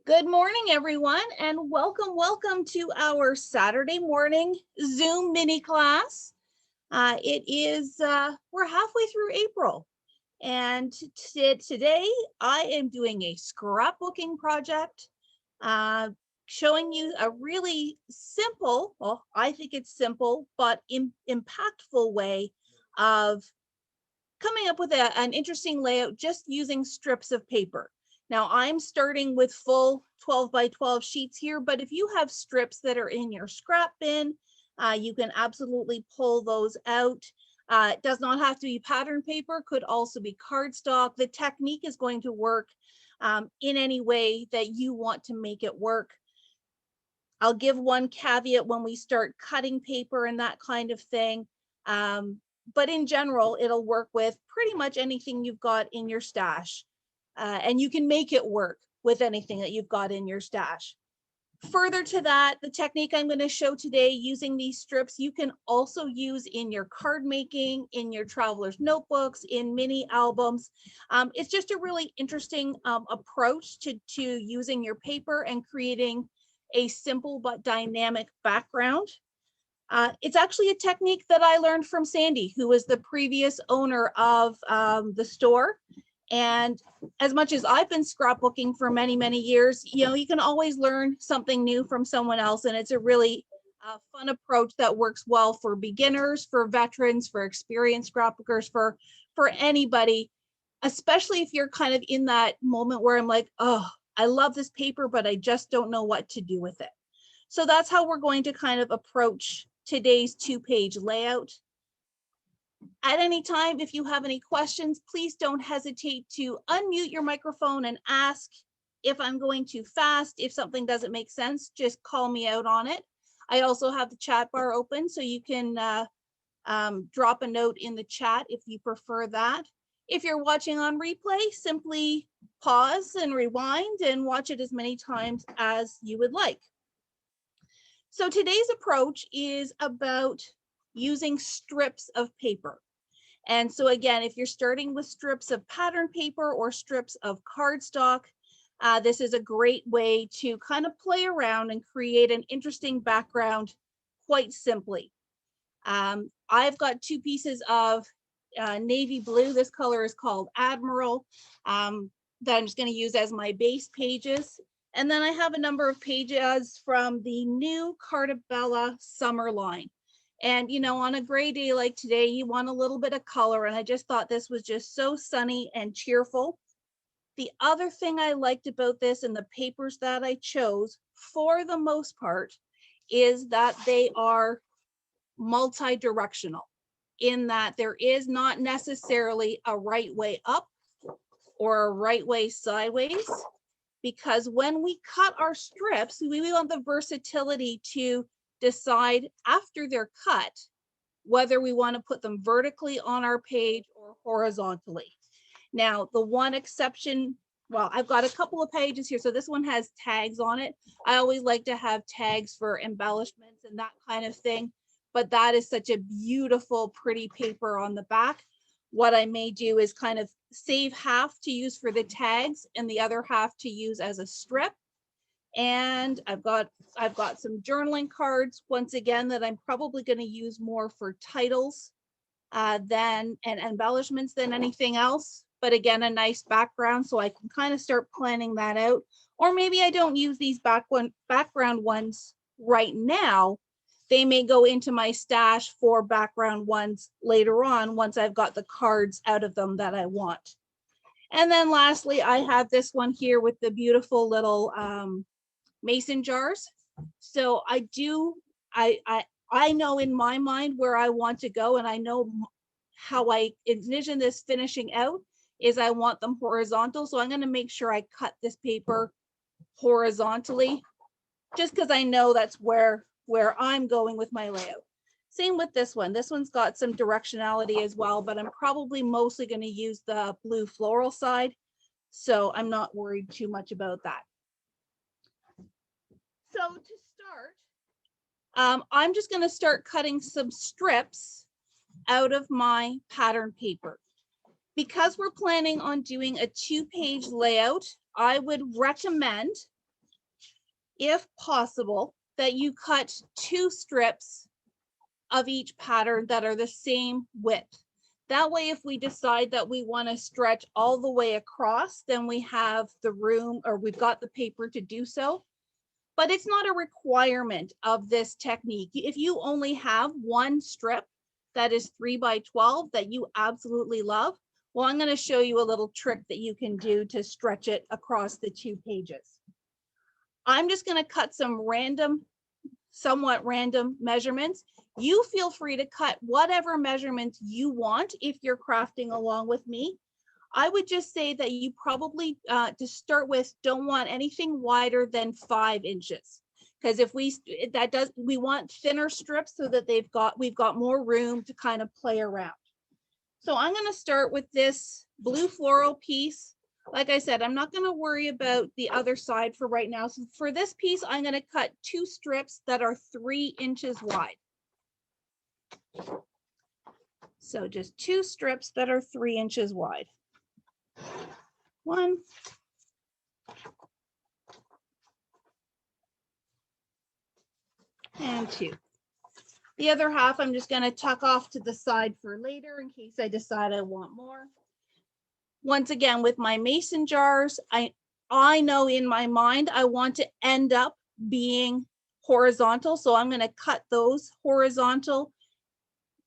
Good morning, everyone, and welcome to our Saturday morning Zoom mini class. We're halfway through April, and today I am doing a scrapbooking project, uh, showing you a really simple, well, I think it's simple, but impactful way of coming up with an interesting layout just using strips of paper. Now I'm starting with full 12 by 12 sheets here, but if you have strips that are in your scrap bin, you can absolutely pull those out. It does not have to be pattern paper, could also be cardstock. The technique is going to work in any way that you want to make it work. I'll give one caveat when we start cutting paper and that kind of thing. But in general, it'll work with pretty much anything you've got in your stash. And you can make it work with anything that you've got in your stash. Further to that, the technique I'm going to show today using these strips, you can also use in your card making, in your traveler's notebooks, in mini albums. It's just a really interesting approach to using your paper and creating a simple but dynamic background. It's actually a technique that I learned from Sandy, who was the previous owner of the store. And as much as I've been scrapbooking for many, many years, you can always learn something new from someone else. And it's a really fun approach that works well for beginners, for veterans, for experienced scrapbookers, for anybody, especially if you're kind of in that moment where I'm like, oh, I love this paper, but I just don't know what to do with it. So that's how we're going to kind of approach today's 2-page layout. At any time, if you have any questions, please don't hesitate to unmute your microphone and ask. If I'm going too fast, if something doesn't make sense, just call me out on it. I also have the chat bar open, so you can drop a note in the chat if you prefer that. If you're watching on replay, simply pause and rewind and watch it as many times as you would like. So today's approach is about using strips of paper. And so again, if you're starting with strips of pattern paper or strips of cardstock, this is a great way to kind of play around and create an interesting background quite simply. I've got 2 pieces of navy blue. This color is called Admiral, that I'm just going to use as my base pages. And then I have a number of pages from the new Cartabella summer line. And, on a gray day like today, you want a little bit of color. And I just thought this was just so sunny and cheerful. The other thing I liked about this and the papers that I chose, for the most part, is that they are multi-directional, in that there is not necessarily a right way up or a right way sideways. Because when we cut our strips, we want the versatility to decide after they're cut whether we want to put them vertically on our page or horizontally. Now, the one exception, well, I've got a couple of pages here. So this one has tags on it. I always like to have tags for embellishments and that kind of thing. But that is such a beautiful, pretty paper on the back. What I may do is kind of save half to use for the tags and the other half to use as a strip. And I've got some journaling cards, once again, that I'm probably going to use more for titles and embellishments than anything else. But again, a nice background, so I can kind of start planning that out. Or maybe I don't use these background ones right now. They may go into my stash for background ones later on once I've got the cards out of them that I want. And then lastly, I have this one here with the beautiful little mason jars. So I know in my mind where I want to go, and I know how I envision this finishing out is I want them horizontal. So I'm going to make sure I cut this paper horizontally, just because I know that's where I'm going with my layout. Same with this one. This one's got some directionality as well, but I'm probably mostly going to use the blue floral side. So I'm not worried too much about that. So to start, I'm just going to start cutting some strips out of my pattern paper. Because we're planning on doing a 2-page layout, I would recommend if possible, that you cut 2 strips of each pattern that are the same width. That way, if we decide that we want to stretch all the way across, then we have the room, or we've got the paper to do so. But it's not a requirement of this technique. If you only have one strip that is 3 by 12 that you absolutely love, well, I'm going to show you a little trick that you can do to stretch it across the 2 pages. I'm just going to cut some somewhat random measurements. You feel free to cut whatever measurements you want if you're crafting along with me. I would just say that you probably, to start with, don't want anything wider than 5 inches. Because if we want thinner strips so that we've got more room to kind of play around. So I'm going to start with this blue floral piece. Like I said, I'm not going to worry about the other side for right now. So for this piece, I'm going to cut 2 strips that are 3 inches wide. So just 2 strips that are 3 inches wide. 1. And 2. The other half, I'm just going to tuck off to the side for later in case I decide I want more. Once again, with my mason jars, I know in my mind I want to end up being horizontal. So I'm going to cut those horizontal.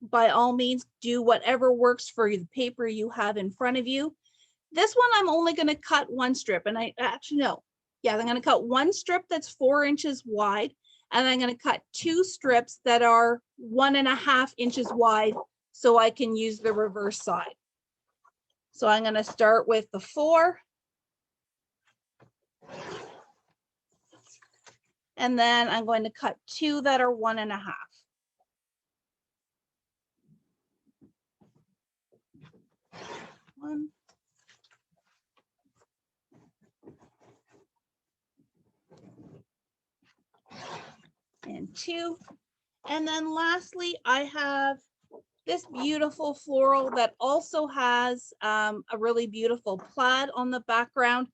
By all means, do whatever works for the paper you have in front of you. This one, I'm only going to cut 1 strip. And I actually know, yeah, I'm going to cut 1 strip that's 4 inches wide. And I'm going to cut 2 strips that are 1.5 inches wide so I can use the reverse side. So I'm going to start with the 4. And then I'm going to cut 2 that are 1.5. One. And 2. And then lastly, I have this beautiful floral that also has a really beautiful plaid on the background.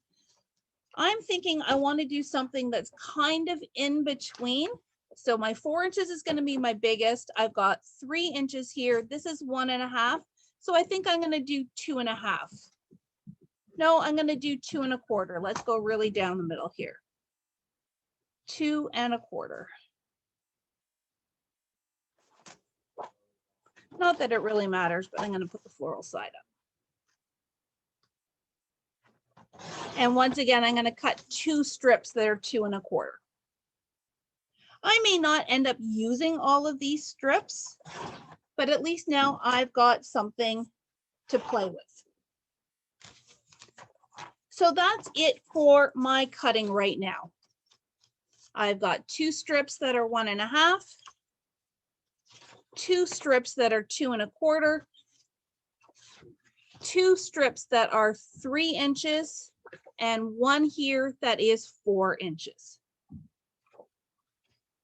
I'm thinking I want to do something that's kind of in between. So my 4 inches is going to be my biggest. I've got 3 inches here. This is 1.5. So I think I'm going to do 2.5. No, I'm going to do 2 1/4. Let's go really down the middle here. 2 1/4. Not that it really matters, but I'm going to put the floral side up. And once again, I'm going to cut 2 strips that are 2 1/4. I may not end up using all of these strips, but at least now I've got something to play with. So that's it for my cutting right now. I've got 2 strips that are 1.5. 2 strips that are 2 1/4, 2 strips that are 3 inches, and 1 here that is 4 inches.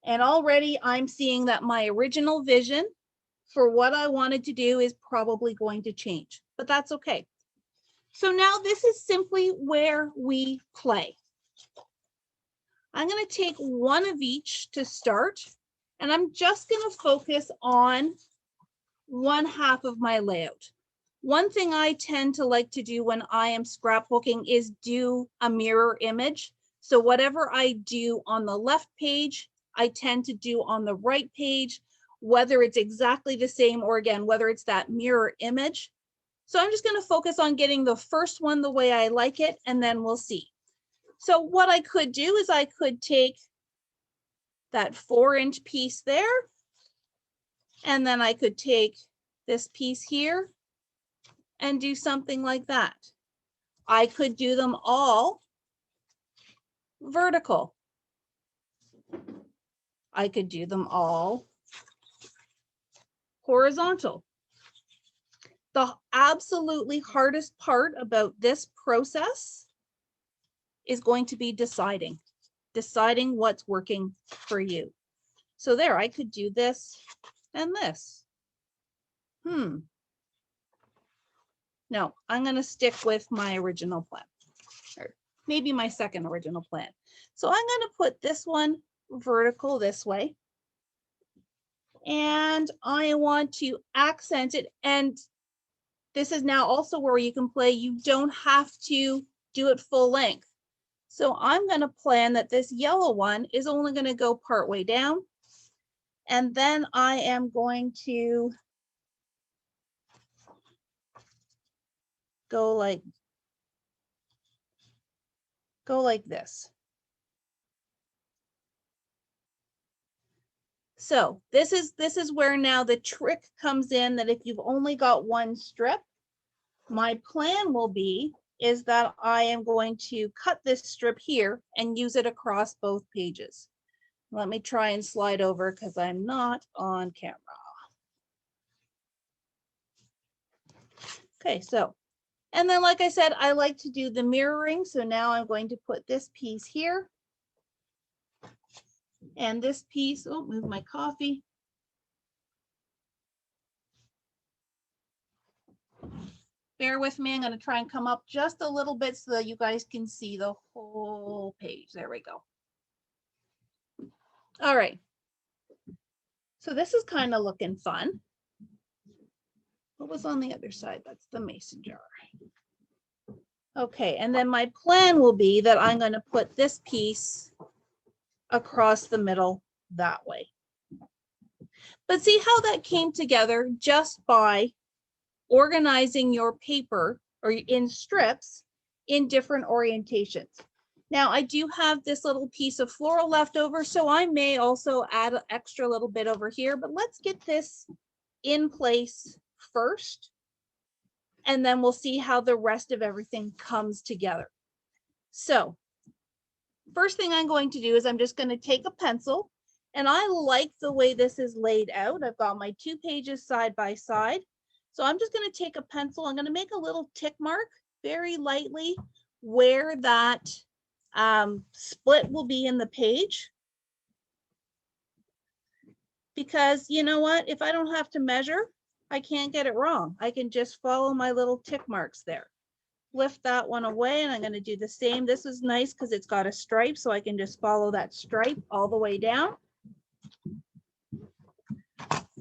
And already I'm seeing that my original vision for what I wanted to do is probably going to change, but that's okay. So now this is simply where we play. I'm going to take 1 of each to start. And I'm just going to focus on 1/2 of my layout. One thing I tend to like to do when I am scrapbooking is do a mirror image. So whatever I do on the left page, I tend to do on the right page, whether it's exactly the same or again, whether it's that mirror image. So I'm just going to focus on getting the first one the way I like it, and then we'll see. So what I could do is I could take that 4-inch piece there. And then I could take this piece here and do something like that. I could do them all vertical. I could do them all horizontal. The absolutely hardest part about this process is going to be deciding what's working for you. So there, I could do this and this. No, I'm going to stick with my original plan. Or maybe my second original plan. So I'm going to put this one vertical this way. And I want to accent it. And this is now also where you can play. You don't have to do it full length. So I'm going to plan that this yellow one is only going to go part way down. And then I am going to go like this. So this is where now the trick comes in, that if you've only got one strip, my plan will be is that I am going to cut this strip here and use it across both pages. Let me try and slide over because I'm not on camera. Okay, so, and then like I said, I like to do the mirroring. So now I'm going to put this piece here. And this piece, oh, move my coffee. Bear with me, I'm going to try and come up just a little bit so that you guys can see the whole page. There we go. All right. So this is kind of looking fun. What was on the other side? That's the mason jar. Okay, and then my plan will be that I'm going to put this piece across the middle that way. But see how that came together just by organizing your paper or in strips in different orientations. Now I do have this little piece of floral left over, so I may also add an extra little bit over here, but let's get this in place first, and then we'll see how the rest of everything comes together. So first thing I'm going to do is I'm just going to take a pencil, and I like the way this is laid out. I've got my 2 pages side by side. So I'm just going to take a pencil. I'm going to make a little tick mark very lightly where that split will be in the page. Because you know what? If I don't have to measure, I can't get it wrong. I can just follow my little tick marks there. Lift that one away, and I'm going to do the same. This is nice because it's got a stripe, so I can just follow that stripe all the way down.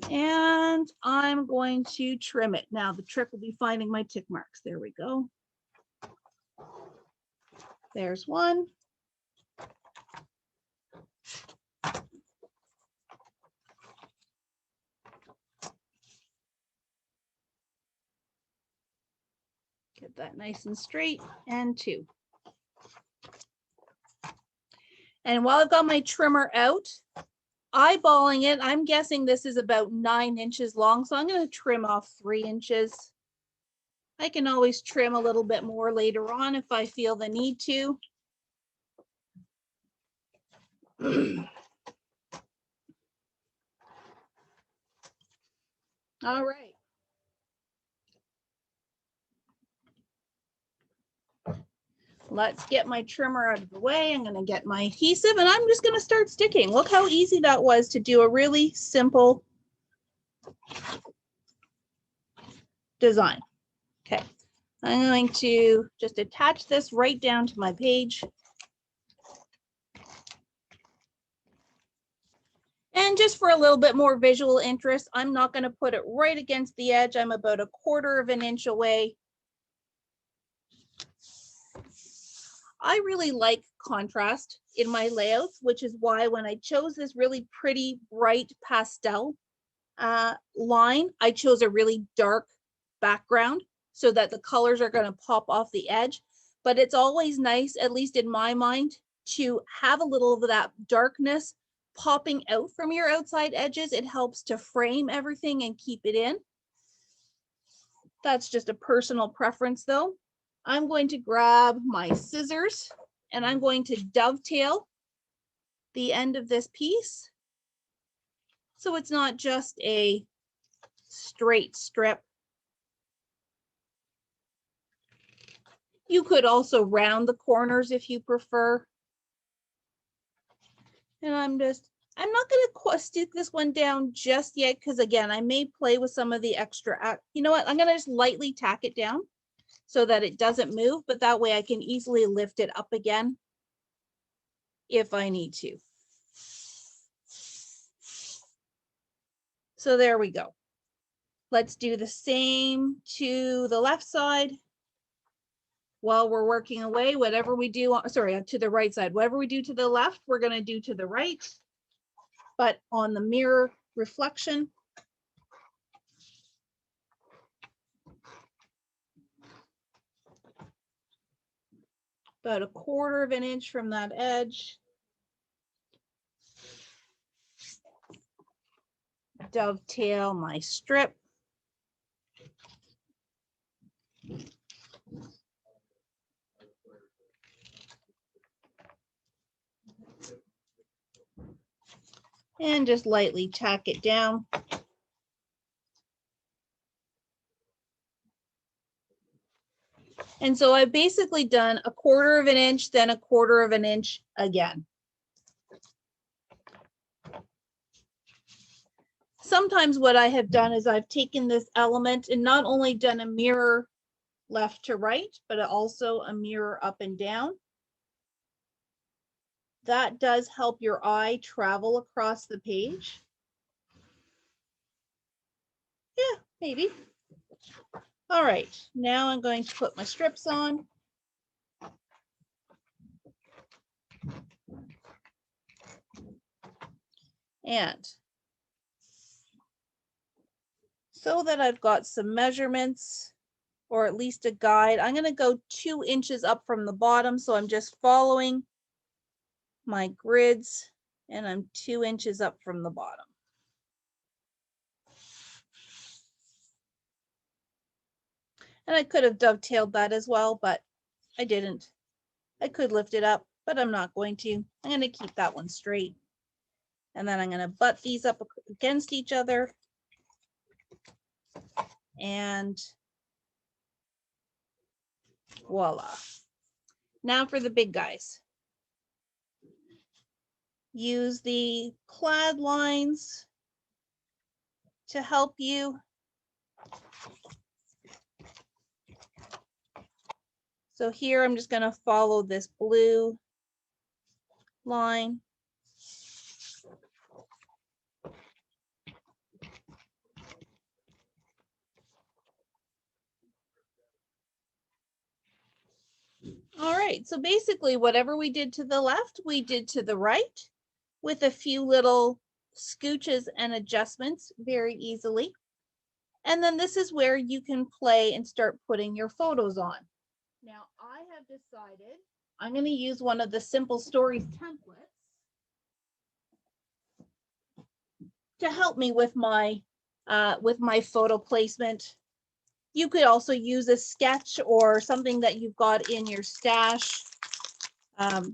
And I'm going to trim it. Now the trick will be finding my tick marks. There we go. There's one. Get that nice and straight, and 2. And while I've got my trimmer out, eyeballing it, I'm guessing this is about 9 inches long, so I'm going to trim off 3 inches. I can always trim a little bit more later on if I feel the need to. All right. Let's get my trimmer out of the way. I'm going to get my adhesive, and I'm just going to start sticking. Look how easy that was to do a really simple design. Okay, I'm going to just attach this right down to my page. And just for a little bit more visual interest, I'm not going to put it right against the edge. I'm about 1/4 of an inch away. I really like contrast in my layouts, which is why when I chose this really pretty bright pastel line, I chose a really dark background so that the colors are going to pop off the edge. But it's always nice, at least in my mind, to have a little of that darkness popping out from your outside edges. It helps to frame everything and keep it in. That's just a personal preference though. I'm going to grab my scissors and I'm going to dovetail the end of this piece, so it's not just a straight strip. You could also round the corners if you prefer. And I'm not going to stick this one down just yet because again, I may play with some of the extra. You know what? I'm going to just lightly tack it down. so that it doesn't move, but that way I can easily lift it up again if I need to. So there we go. Let's do the same to the left side. While we're working away, whatever we do, sorry, to the right side, whatever we do to the left, we're going to do to the right, but on the mirror reflection. About 1/4 of an inch from that edge. Dovetail my strip. And just lightly tack it down. And so I've basically done 1/4 of an inch, then 1/4 of an inch again. Sometimes what I have done is I've taken this element and not only done a mirror left to right, but also a mirror up and down. That does help your eye travel across the page. Yeah, maybe. All right, now I'm going to put my strips on. And so that I've got some measurements, or at least a guide, I'm going to go 2 inches up from the bottom. So I'm just following my grids and I'm 2 inches up from the bottom. And I could have dovetailed that as well, but I didn't. I could lift it up, but I'm not going to. I'm going to keep that one straight. And then I'm going to butt these up against each other. And voila. Now for the big guys. Use the plaid lines to help you. So here I'm just going to follow this blue line. All right, so basically whatever we did to the left, we did to the right with a few little scooches and adjustments very easily. And then this is where you can play and start putting your photos on. Now I have decided I'm going to use one of the Simple Stories templates to help me with my photo placement. You could also use a sketch or something that you've got in your stash.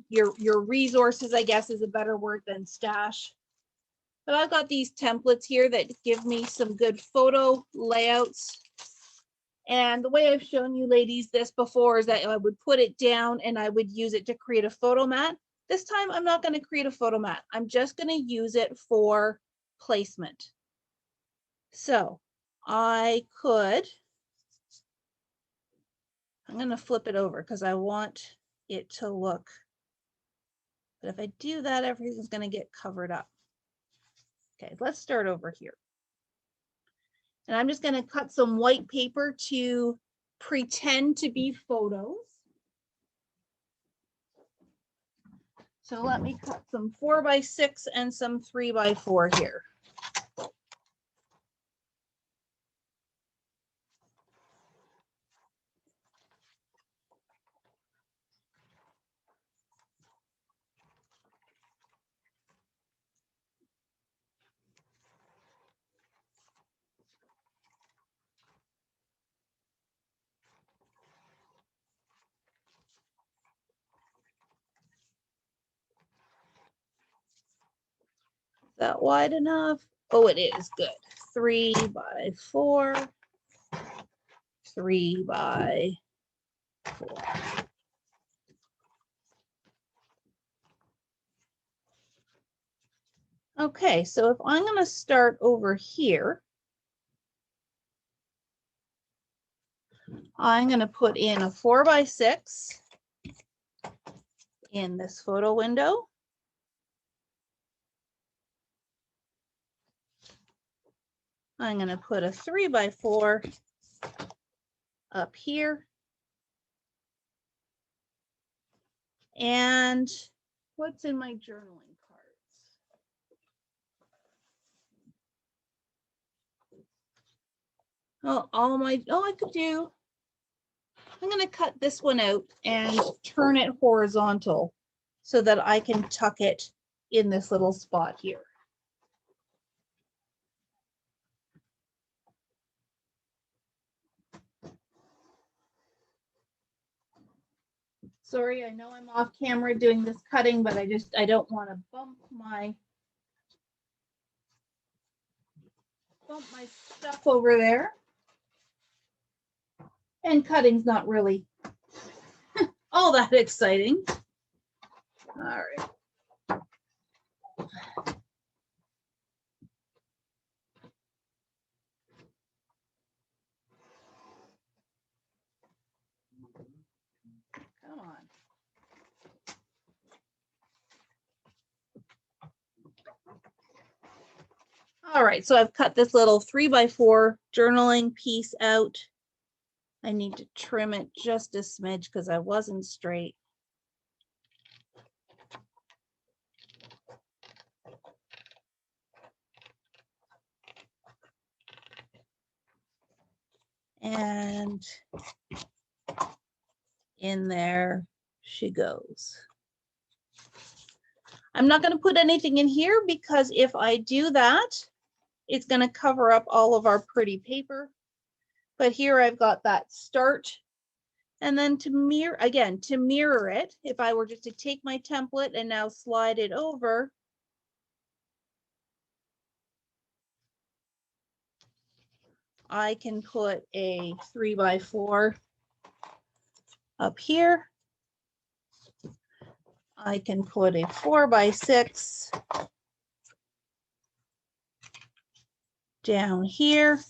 Your resources, I guess, is a better word than stash. But I've got these templates here that give me some good photo layouts. And the way I've shown you ladies this before is that I would put it down and I would use it to create a photo mat. This time I'm not going to create a photo mat. I'm just going to use it for placement. So I'm going to flip it over because I want it to look, but if I do that, everything's going to get covered up. Okay, let's start over here. And I'm just going to cut some white paper to pretend to be photos. So let me cut some 4x6 and some 3x4 here. Is that wide enough? Oh, it is good. 3x4, 3x4. Okay, so if I'm going to start over here, I'm going to put in a 4x6 in this photo window. I'm going to put a 3x4 up here. And what's in my journaling cards? Oh, I could do, I'm going to cut this one out and turn it horizontal so that I can tuck it in this little spot here. Sorry, I know I'm off camera doing this cutting, but I don't want to bump my stuff over there. And cutting's not really all that exciting. All right. Come on. All right, so I've cut this little 3x4 journaling piece out. I need to trim it just a smidge because I wasn't straight. And in there she goes. I'm not going to put anything in here because if I do that, it's going to cover up all of our pretty paper. But here I've got that start. And then to mirror, again, to mirror it, if I were just to take my template and now slide it over, I can put a 3x4 up here. I can put a 4x6 down here.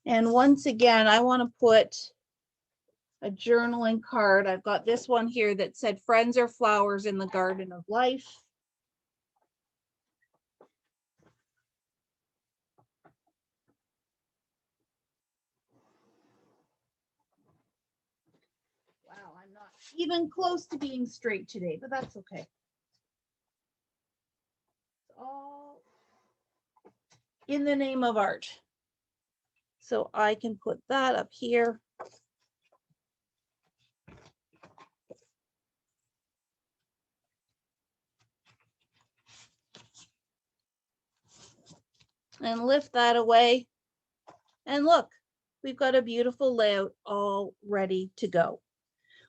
And once again, I want to put a journaling card. I've got this one here that said, "Friends are flowers in the garden of life." Wow, I'm not even close to being straight today, but that's okay. It's all in the name of art. So I can put that up here. And lift that away. And look, we've got a beautiful layout all ready to go.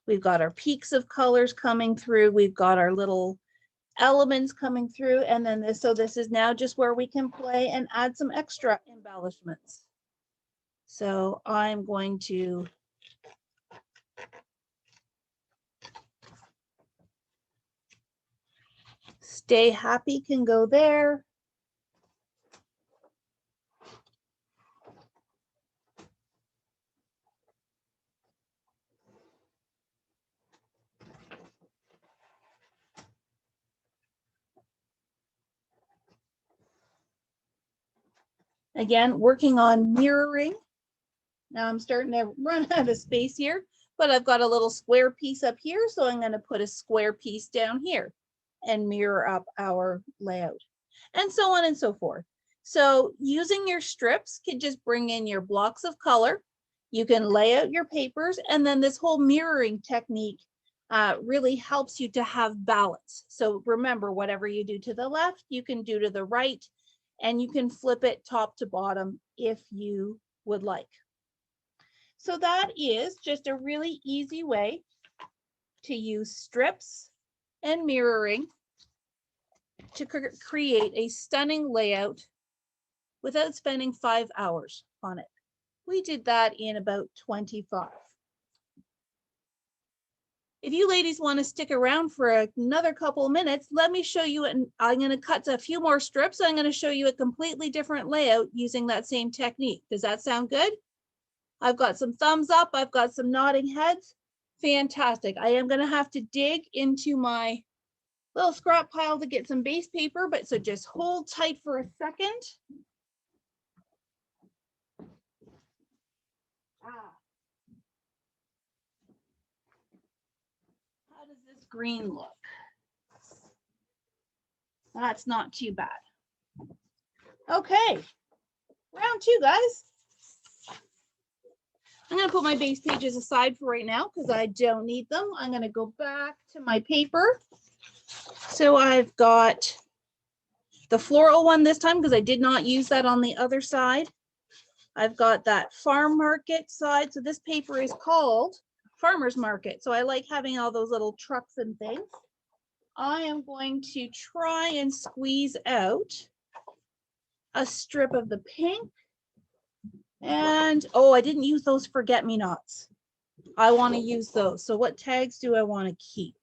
We've got our peaks of colors coming through. We've got our little elements coming through. And then this is now just where we can play and add some extra embellishments. So I'm going to Stay Happy can go there. Again, working on mirroring. Now I'm starting to run out of space here, but I've got a little square piece up here, so I'm going to put a square piece down here and mirror up our layout, and so on and so forth. So using your strips can just bring in your blocks of color. You can lay out your papers, and then this whole mirroring technique really helps you to have balance. So remember, whatever you do to the left, you can do to the right, and you can flip it top to bottom if you would like. So that is just a really easy way to use strips and mirroring to create a stunning layout without spending 5 hours on it. We did that in about 25. If you ladies want to stick around for another couple of minutes, let me show you, and I'm going to cut a few more strips. I'm going to show you a completely different layout using that same technique. Does that sound good? I've got some thumbs up. I've got some nodding heads. Fantastic. I am going to have to dig into my little scrap pile to get some base paper, but so just hold tight for a second. How does this green look? That's not too bad. Okay, round two, guys. I'm going to put my base pages aside for right now because I don't need them. I'm going to go back to my paper. So I've got the floral one this time because I did not use that on the other side. I've got that farm market side. So this paper is called Farmer's Market. So I like having all those little trucks and things. I am going to try and squeeze out a strip of the pink. And, oh, I didn't use those forget-me-nots. I want to use those. So what tags do I want to keep?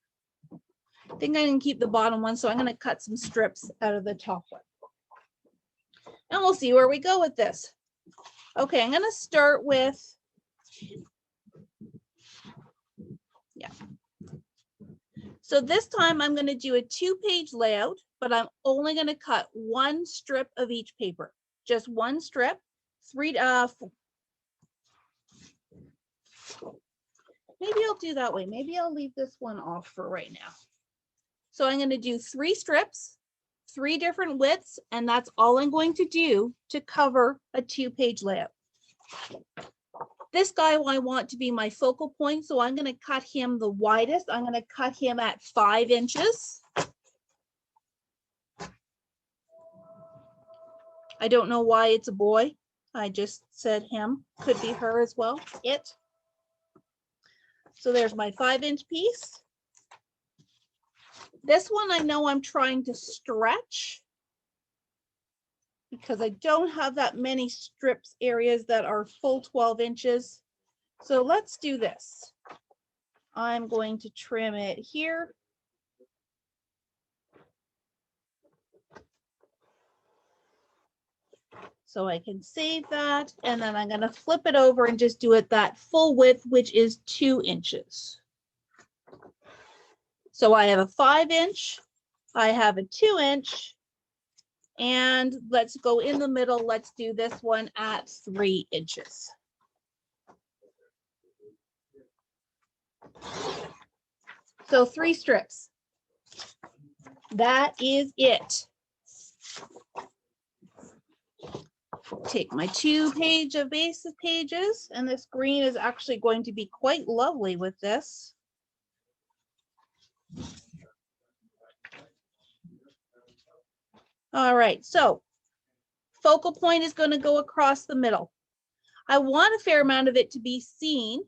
I think I can keep the bottom one. So I'm going to cut some strips out of the top one. And we'll see where we go with this. Okay, I'm going to start with, yeah. So this time I'm going to do a 2-page layout, but I'm only going to cut one strip of each paper. Just one strip. Maybe I'll do that way. Maybe I'll leave this one off for right now. So I'm going to do 3 strips, 3 different widths, and that's all I'm going to do to cover a 2-page layout. This guy I want to be my focal point, so I'm going to cut him the widest. I'm going to cut him at 5 inches. I don't know why it's a boy. I just said him, could be her as well, it. So there's my 5-inch piece. This one I know I'm trying to stretch because I don't have that many strips areas that are full 12 inches. So let's do this. I'm going to trim it here. So I can save that, and then I'm going to flip it over and just do it that full width, which is 2 inches. So I have a 5-inch, I have a 2-inch, and let's go in the middle. Let's do this one at 3 inches. So 3 strips. That is it. Take my 2 page of base pages, and this green is actually going to be quite lovely with this. All right, so focal point is going to go across the middle. I want a fair amount of it to be seen,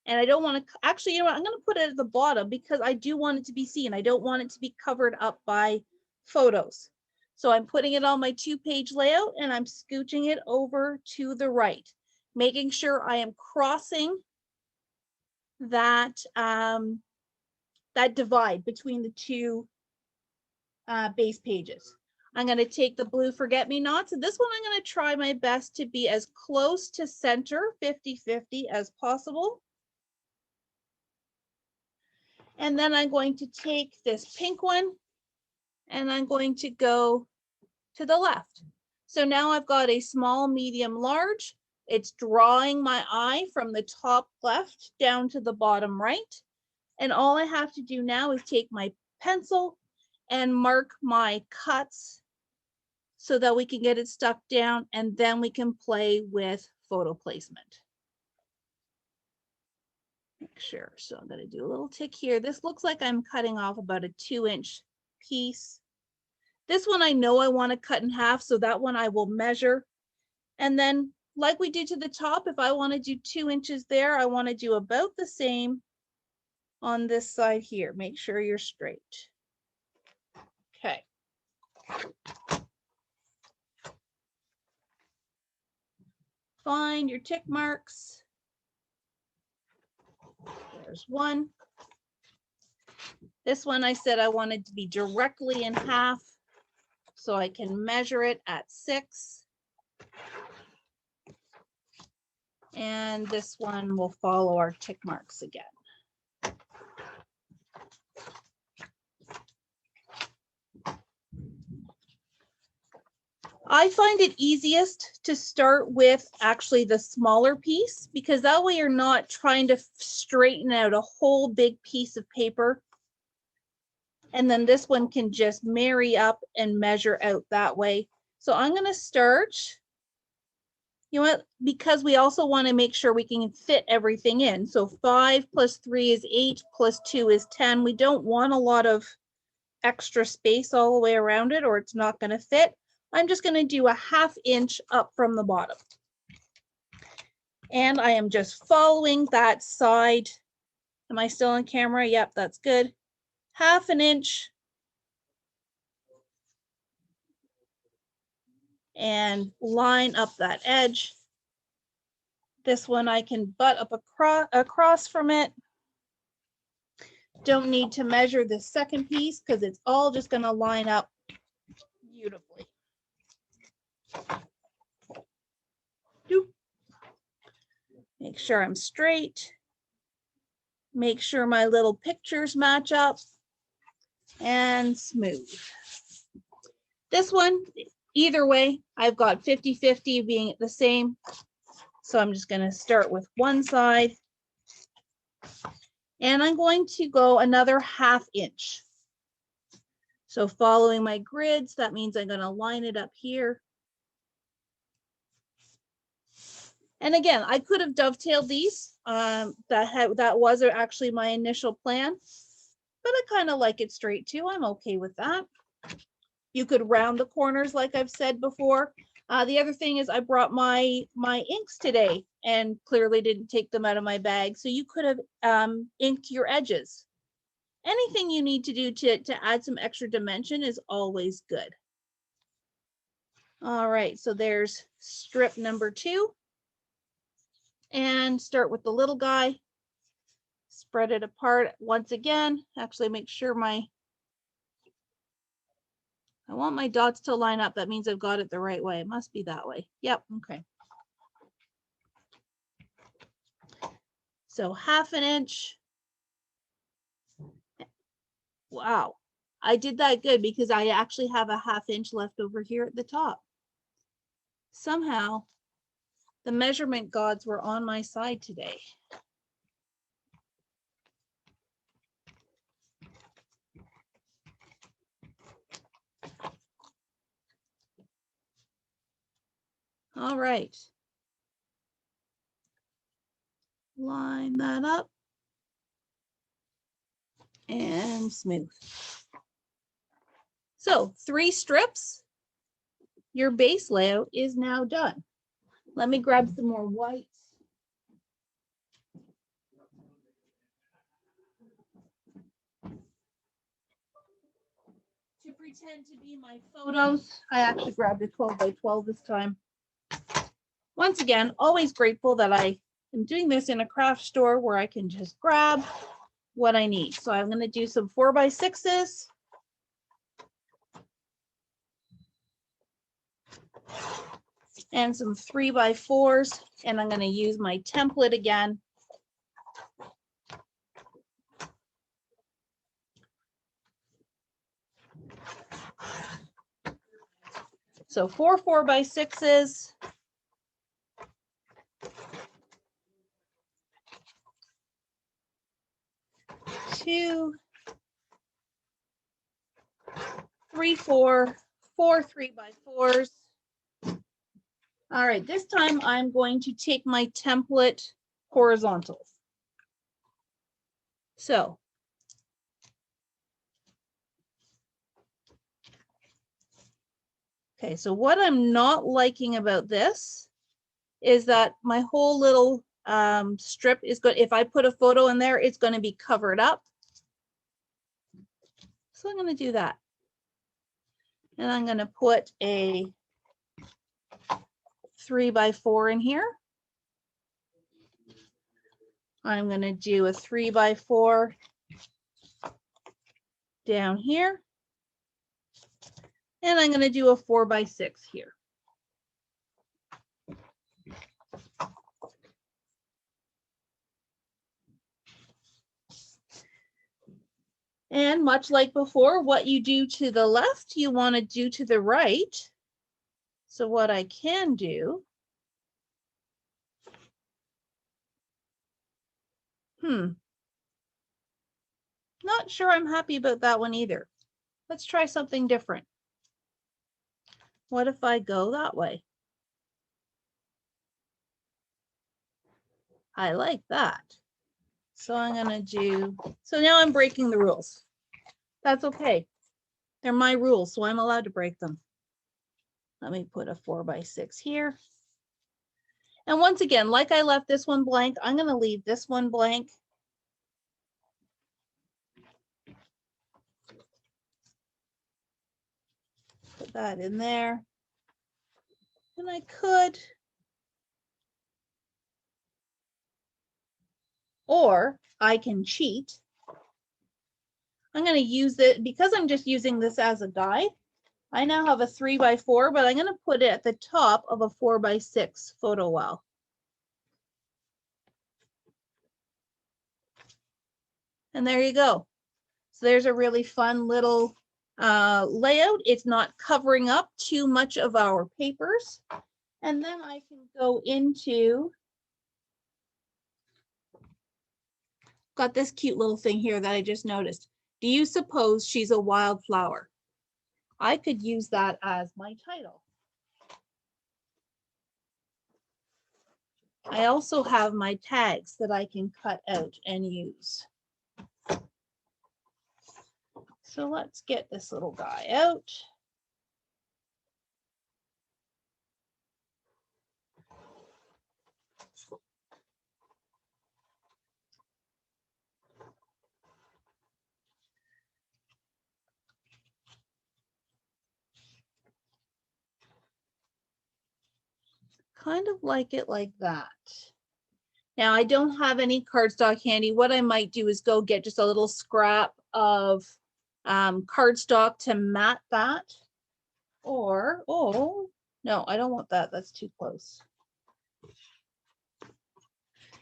and I don't want to, actually, you know what, I'm going to put it at the bottom because I do want it to be seen. I don't want it to be covered up by photos. So I'm putting it on my 2-page layout, and I'm scooching it over to the right, making sure I am crossing that, that divide between the 2 base pages. I'm going to take the blue forget-me-nots, and this one I'm going to try my best to be as close to center, 50-50 as possible. And then I'm going to take this pink one, and I'm going to go to the left. So now I've got a small, medium, large. It's drawing my eye from the top left down to the bottom right. And all I have to do now is take my pencil and mark my cuts so that we can get it stuck down, and then we can play with photo placement. Make sure. So I'm going to do a little tick here. This looks like I'm cutting off about a 2-inch piece. This one I know I want to cut in half, so that one I will measure. And then like we did to the top, if I want to do 2 inches there, I want to do about the same on this side here. Make sure you're straight. Okay. Find your tick marks. There's one. This one I said I wanted to be directly in half, so I can measure it at 6. And this one will follow our tick marks again. I find it easiest to start with actually the smaller piece, because that way you're not trying to straighten out a whole big piece of paper. And then this one can just marry up and measure out that way. So I'm going to start, you know what, because we also want to make sure we can fit everything in. So 5 plus 3 is 8 plus 2 is 10. We don't want a lot of extra space all the way around it, or it's not going to fit. I'm just going to do a 1/2 inch up from the bottom. And I am just following that side. Am I still on camera? Yep, that's good. 1/2 inch. And line up that edge. This one I can butt up across from it. Don't need to measure the second piece because it's all just going to line up beautifully. Doop. Make sure I'm straight. Make sure my little pictures match up and smooth. This one, either way, I've got 50-50 being the same. So I'm just going to start with one side. And I'm going to go another 1/2 inch. So following my grids, that means I'm going to line it up here. And again, I could have dovetailed these. That was actually my initial plan, but I kind of like it straight too. I'm okay with that. You could round the corners like I've said before. The other thing is I brought my inks today and clearly didn't take them out of my bag. So you could have inked your edges. Anything you need to do to add some extra dimension is always good. All right, so there's strip number 2. And start with the little guy. Spread it apart once again. Actually, make sure I want my dots to line up. That means I've got it the right way. It must be that way. Yep, okay. So 1/2 inch. Wow, I did that good because I actually have a 1/2 inch left over here at the top. Somehow, the measurement gods were on my side today. All right. Line that up and smooth. So 3 strips. Your base layout is now done. Let me grab some more whites. To pretend to be my photos, I actually grabbed a 12 by 12 this time. Once again, always grateful that I am doing this in a craft store where I can just grab what I need. So I'm going to do some 4 by 6s. And some 3 by 4s, and I'm going to use my template again. So 4 4 by 6s. 2, 3 4, 4 3 by 4s. All right, this time I'm going to take my template horizontal. So okay, so what I'm not liking about this is that my whole little strip is good. If I put a photo in there, it's going to be covered up. So I'm going to do that. And I'm going to put a 3 by 4 in here. I'm going to do a 3 by 4 down here. And I'm going to do a 4 by 6 here. And much like before, what you do to the left, you want to do to the right. So what I can do, not sure I'm happy about that one either. Let's try something different. What if I go that way? I like that. So I'm gonna do, so now I'm breaking the rules. That's okay. They're my rules, so I'm allowed to break them. Let me put a 4x6 here. And once again, like I left this one blank, I'm gonna leave this one blank. Put that in there. And I could, or I can cheat. I'm going to use it because I'm just using this as a guide. I now have a 3x4, but I'm going to put it at the top of a 4x6 photo well. And there you go. So there's a really fun little layout. It's not covering up too much of our papers. And then I can go into, got this cute little thing here that I just noticed. Do you suppose she's a wildflower? I could use that as my title. I also have my tags that I can cut out and use. So let's get this little guy out. Kind of like it like that. Now I don't have any cardstock handy. What I might do is go get just a little scrap of cardstock to mat that. Or, oh, no, I don't want that. That's too close.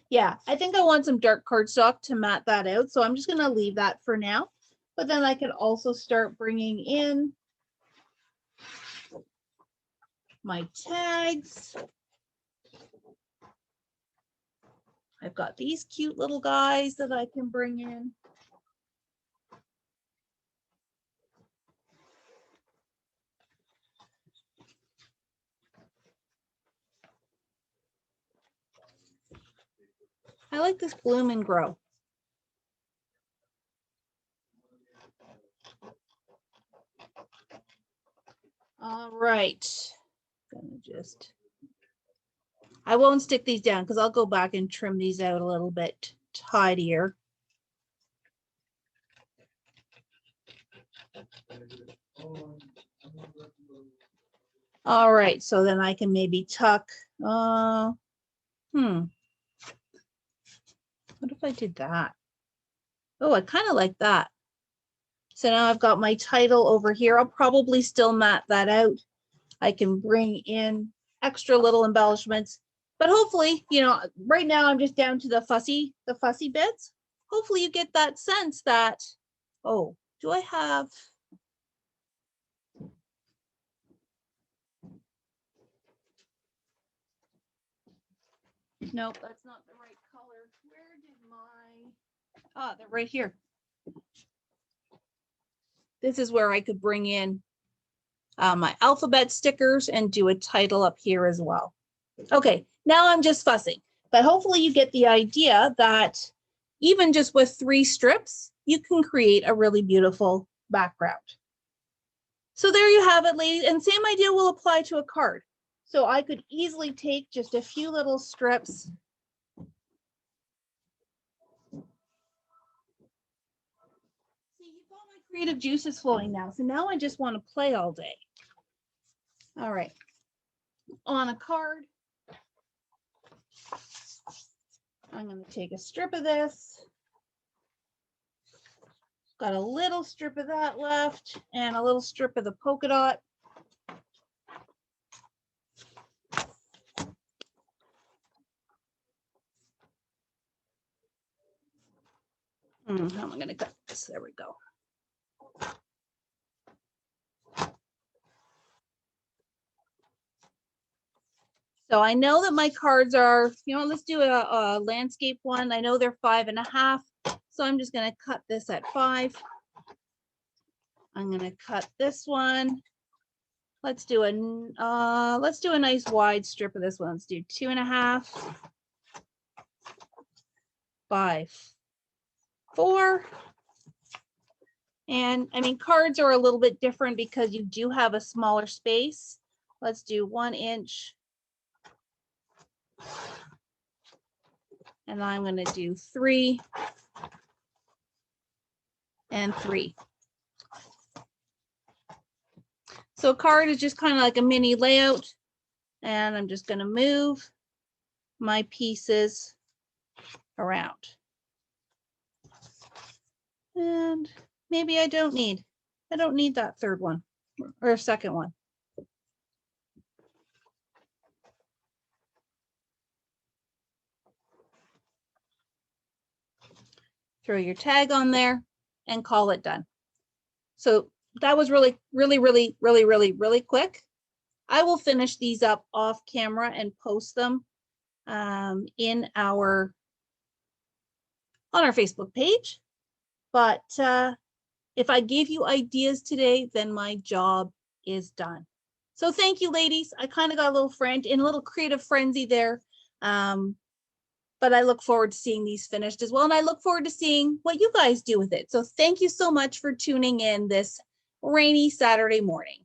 Yeah, I think I want some dark cardstock to mat that out. So I'm just going to leave that for now. But then I could also start bringing in my tags. I've got these cute little guys that I can bring in. I like this bloom and grow. All right, gonna just, I won't stick these down because I'll go back and trim these out a little bit tidier. All right, so then I can maybe tuck, what if I did that? Oh, I kind of like that. So now I've got my title over here. I'll probably still mat that out. I can bring in extra little embellishments, but hopefully, you know, right now I'm just down to the fussy bits. Hopefully you get that sense that, oh, do I have, nope, that's not the right color. Where did my, they're right here. This is where I could bring in my alphabet stickers and do a title up here as well. Okay, now I'm just fussing, but hopefully you get the idea that even just with 3 strips, you can create a really beautiful background. So there you have it, ladies, and same idea will apply to a card. So I could easily take just a few little strips. See, you've got my creative juices flowing now. So now I just want to play all day. All right, on a card, I'm going to take a strip of this. Got a little strip of that left and a little strip of the polka dot. How am I going to cut this? There we go. So I know that my cards are, let's do a landscape one. I know they're 5.5. So I'm just going to cut this at 5. I'm going to cut this one. Let's do a nice wide strip of this one. Let's do 2.5 by 4. And I mean, cards are a little bit different because you do have a smaller space. Let's do 1 inch. And I'm going to do 3 and 3. So card is just kind of like a mini layout. And I'm just going to move my pieces around. And maybe I don't need that third one or second one. Throw your tag on there and call it done. So that was really quick. I will finish these up off camera and post them on our Facebook page. But if I gave you ideas today, then my job is done. So thank you, ladies. I kind of got a little creative frenzy there. But I look forward to seeing these finished as well. And I look forward to seeing what you guys do with it. So thank you so much for tuning in this rainy Saturday morning.